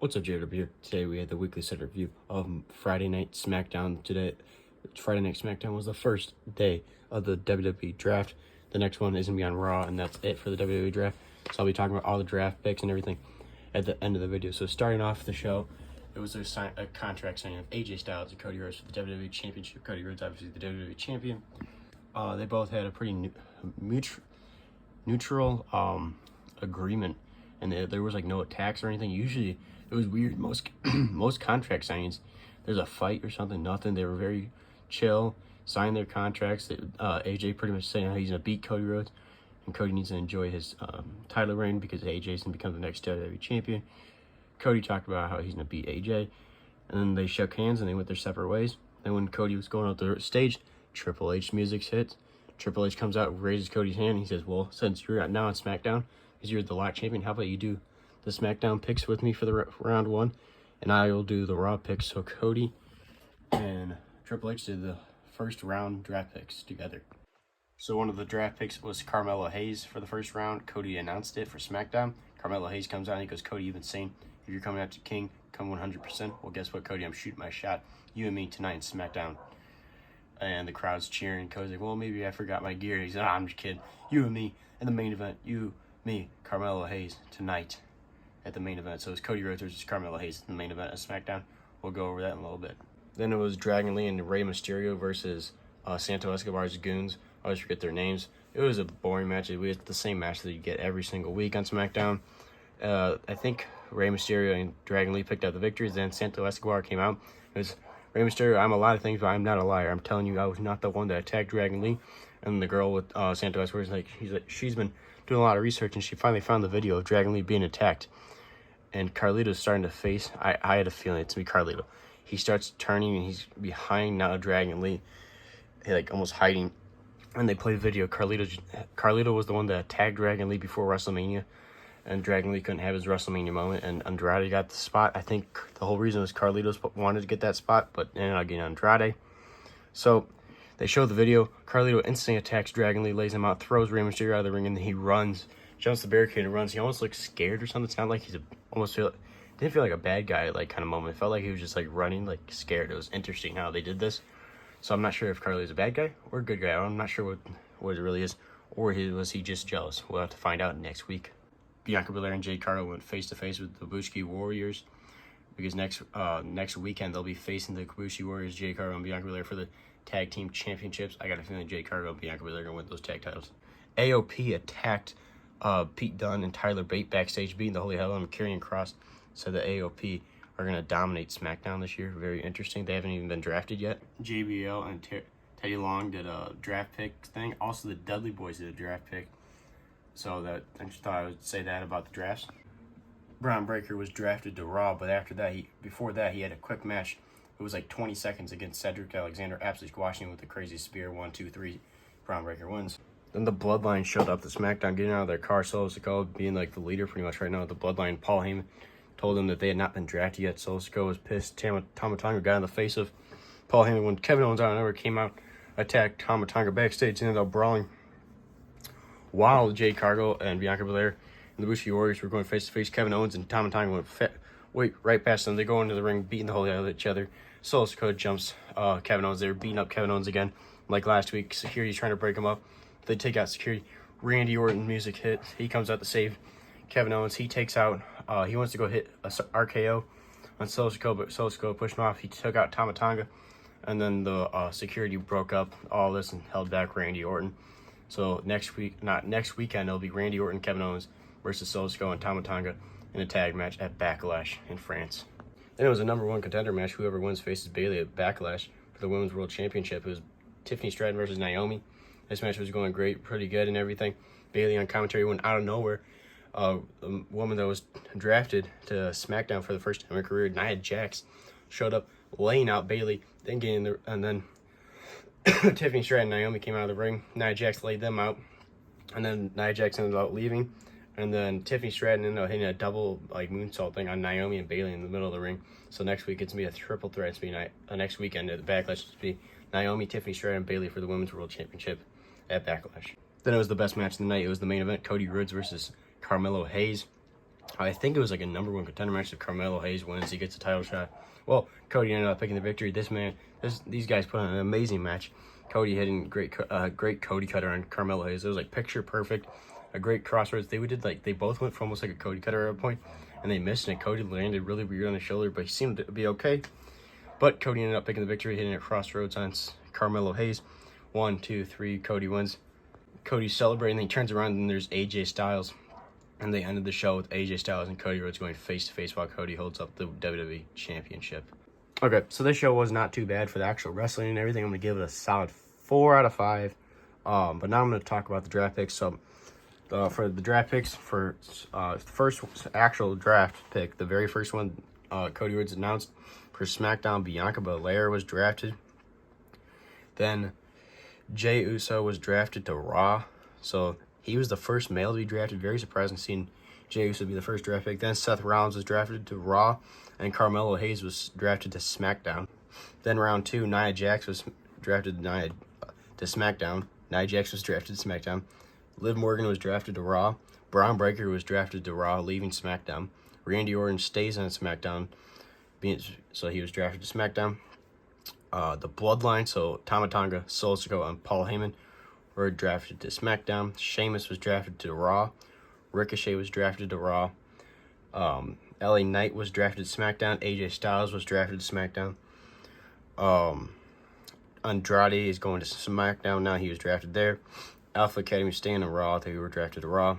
What's up, JW? Today we had the weekly set review of Friday Night SmackDown. Friday Night SmackDown was the first day of the WWE draft. The next one is going to be on Raw, and that's it for the WWE draft. So I'll be talking about all the draft picks and everything at the end of the video. So starting off the show, it was a contract signing of AJ Styles and Cody Rhodes for the WWE Championship. Cody Rhodes, obviously the WWE Champion. They both had a pretty neutral agreement, and there was like no attacks or anything. Usually it was weird. Most most contract signings, there's a fight or something. Nothing. They were very chill, signed their contracts. AJ pretty much saying how he's gonna beat Cody Rhodes, and Cody needs to enjoy his title reign because AJ's gonna become the next WWE champion. Cody talked about how he's gonna beat AJ, and then they shook hands and they went their separate ways. Then when Cody was going up the stage, Triple H music hits. Triple H comes out, raises Cody's hand, and he says, "Well, since you're now on SmackDown, because you're the Lock champion, how about you do the SmackDown picks with me for the round one, and I will do the Raw picks." So Cody and Triple H did the first round draft picks together. So one of the draft picks was Carmelo Hayes for the first round. Cody announced it for SmackDown. Carmelo Hayes comes out and he goes, "Cody, you've been saying if you're coming after King, come 100%. Well, guess what, Cody? I'm shooting my shot. You and me tonight in SmackDown." And the crowd's cheering. Cody's like, "Well, maybe I forgot my gear." He's like, "I'm just kidding. You and me in the main event. You, me, Carmelo Hayes tonight at the main event." So it's Cody Rhodes versus Carmelo Hayes in the main event of SmackDown. We'll go over that in a little bit. Then it was Dragon Lee and Rey Mysterio versus Santo Escobar's goons. I always forget their names. It was a boring match. We had the same match that you get every single week on SmackDown. I think Rey Mysterio and Dragon Lee picked up the victories. Then Santo Escobar came out. It was Rey Mysterio, "I'm a lot of things, but I'm not a liar. I'm telling you, I was not the one that attacked Dragon Lee." And the girl with Santo Escobar is like, she's been doing a lot of research, and she finally found the video of Dragon Lee being attacked. And Carlito's starting to face. I had a feeling it's to be Carlito. He starts turning, and he's behind now Dragon Lee, like almost hiding. And they play the video. Carlito was the one that attacked Dragon Lee before WrestleMania, and Dragon Lee couldn't have his WrestleMania moment, and Andrade got the spot. I think the whole reason was Carlitos wanted to get that spot, but ended up getting Andrade. So they show the video. Carlito instantly attacks Dragon Lee, lays him out, throws Rey Mysterio out of the ring, and then he runs, jumps the barricade and runs. He almost looks scared or something. It sounded like didn't feel like a bad guy like kind of moment. It felt like he was just like running, like scared. It was interesting how they did this. So I'm not sure if Carlito's a bad guy or a good guy. I'm not sure what it really is, or was he just jealous? We'll have to find out next week. Bianca Belair and Jade Cargill went face-to-face with the Kabuki Warriors, because next weekend they'll be facing the Kabuki Warriors, Jade Cargill and Bianca Belair, for the Tag Team Championships. I got a feeling Jade Cargill and Bianca Belair are going to win those tag titles. AOP attacked Pete Dunne and Tyler Bate backstage, beating the holy hell out of Karrion Kross. So the AOP are going to dominate SmackDown this year. Very interesting. They haven't even been drafted yet. JBL and Teddy Long did a draft pick thing. Also, the Dudley Boys did a draft pick. So I just thought I would say that about the drafts. Braun Breaker was drafted to Raw, but before that he had a quick match. It was like 20 seconds against Cedric Alexander, absolutely squashing him with the crazy spear. 1, 2, 3. Braun Breaker wins. Then the Bloodline showed up to SmackDown, getting out of their car. Solo Sikoa being like the leader pretty much right now. The Bloodline, Paul Heyman told them that they had not been drafted yet. Solo Sikoa was pissed. Tama Tonga got in the face of Paul Heyman when Kevin Owens out of nowhere came out, attacked Tama Tonga backstage, and ended up brawling. While Jade Cargill and Bianca Belair and the Kabuki Warriors were going face-to-face, Kevin Owens and Tama Tonga went right past them. They go into the ring, beating the holy hell out of each other. Solo Sikoa jumps Kevin Owens. They were beating up Kevin Owens again, like last week. Security's trying to break him up. They take out security. Randy Orton music hit. He comes out to save Kevin Owens. He takes out, he wants to go hit a RKO on Solo Sikoa, but Solo Sikoa pushed him off. He took out Tama Tonga, and then the security broke up all this and held back Randy Orton. So next weekend, it'll be Randy Orton, Kevin Owens versus Solo Sikoa and Tama Tonga in a tag match at Backlash in France. Then it was a #1 contender match. Whoever wins faces Bayley at Backlash for the Women's World Championship. It was Tiffany Stratton versus Naomi. This match was going great, pretty good and everything. Bayley on commentary went out of nowhere. The woman that was drafted to SmackDown for the first time in her career, Nia Jax, showed up laying out Bayley, then getting there, and then Tiffany Stratton and Naomi came out of the ring. Nia Jax laid them out, and then Nia Jax ended up leaving, and then Tiffany Stratton ended up hitting a double moonsault thing on Naomi and Bayley in the middle of the ring. So next week it's gonna be a triple threat. It's gonna be next weekend at the Backlash. It's gonna be Naomi, Tiffany Stratton, and Bayley for the Women's World Championship at Backlash. Then it was the best match of the night. It was the main event: Cody Rhodes versus Carmelo Hayes. I think it was like a #1 contender match. If Carmelo Hayes wins, he gets a title shot. Well, Cody ended up picking the victory. These guys put on an amazing match. Cody hitting great Cody cutter on Carmelo Hayes. It was like picture perfect, a great crossroads. They both went for almost like a Cody cutter at a point, and they missed, and Cody landed really weird on his shoulder, but he seemed to be okay. But Cody ended up picking the victory, hitting a crossroads on Carmelo Hayes. 1, 2, 3, Cody wins. Cody's celebrating, then he turns around, and there's AJ Styles. And they ended the show with AJ Styles and Cody Rhodes going face-to-face while Cody holds up the WWE Championship. Okay, so this show was not too bad for the actual wrestling and everything. I'm going to give it a solid 4 out of 5. But now I'm going to talk about the draft picks. So for the draft picks, for the first actual draft pick, the very first one Cody Rhodes announced for SmackDown, Bianca Belair was drafted. Then Jey Uso was drafted to Raw. So he was the first male to be drafted. Very surprising seeing Jey Uso be the first draft pick. Then Seth Rollins was drafted to Raw, and Carmelo Hayes was drafted to SmackDown. Then round 2, Nia Jax was drafted to SmackDown. Nia Jax was drafted to SmackDown. Liv Morgan was drafted to Raw. Braun Breaker was drafted to Raw, leaving SmackDown. Randy Orton stays on SmackDown, so he was drafted to SmackDown. The Bloodline, so Tama Tonga, Solo Sikoa, and Paul Heyman were drafted to SmackDown. Sheamus was drafted to Raw. Ricochet was drafted to Raw. LA Knight was drafted to SmackDown. AJ Styles was drafted to SmackDown. Andrade is going to SmackDown now. He was drafted there. Alpha Academy staying to Raw. They were drafted to Raw.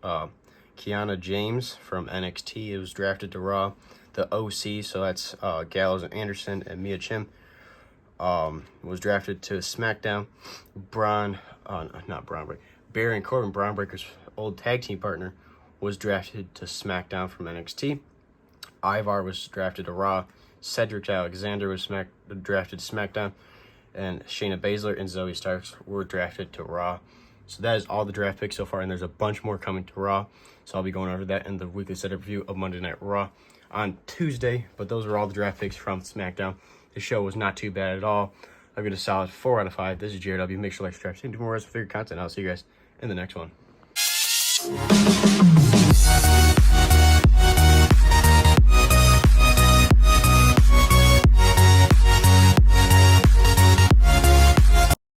Kiana James from NXT was drafted to Raw. The OC, so that's Gallows and Anderson and Mia Chim, was drafted to SmackDown. Baron Corbin, Braun Breaker's old tag team partner, was drafted to SmackDown from NXT. Ivar was drafted to Raw. Cedric Alexander was drafted to SmackDown. And Shayna Baszler and Zoe Starks were drafted to Raw. So that is all the draft picks so far, and there's a bunch more coming to Raw. So I'll be going over that in the weekly setup review of Monday Night Raw on Tuesday. But those are all the draft picks from SmackDown. The show was not too bad at all. I'll give it a solid 4 out of 5. This is JRW. Make sure to like, subscribe, and do more wrestling figure content. I'll see you guys in the next one.